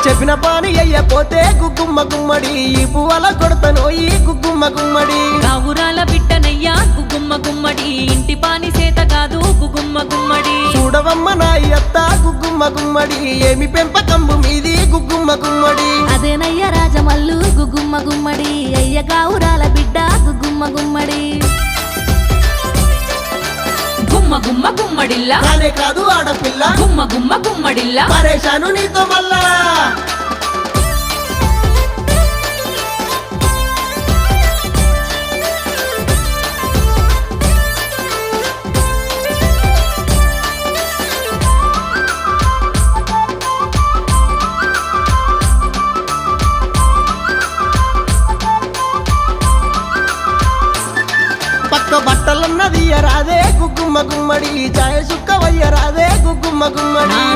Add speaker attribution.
Speaker 1: చెప్పిన పాని అయ్యపోతే గుగ్గుమ్మ గుమ్మడి ఈ పువ్వల కొడతను ఈ గుగ్గుమ్మ గుమ్మడి
Speaker 2: కావురాల బిడ్డనయ్యా గుగ్గుమ్మ గుమ్మడి ఇంటి పాని సేత కాదు గుగ్గుమ్మ గుమ్మడి
Speaker 1: చూడవమ్మ నా అత్త గుగ్గుమ్మ గుమ్మడి ఏమి పెంపకంబు మీది గుగ్గుమ్మ గుమ్మడి
Speaker 3: అదేనయ్య రాజమల్లు గుగ్గుమ్మ గుమ్మడి అయ్య కావురాల బిడ్డ గుగ్గుమ్మ గుమ్మడి
Speaker 2: గుమ్మ గుమ్మ గుమ్మడిల్లా
Speaker 1: కానే కాదు ఆడపిల్ల
Speaker 2: గుమ్మ గుమ్మ గుమ్మడిల్లా
Speaker 1: పరేషాను నీతో మళ్ళా పక్క బట్టలన్నది రాదే గుగ్గుమ్మ గుమ్మడి చాయ సుక్క వయ్య రాదే గుగ్గుమ్మ గుమ్మడి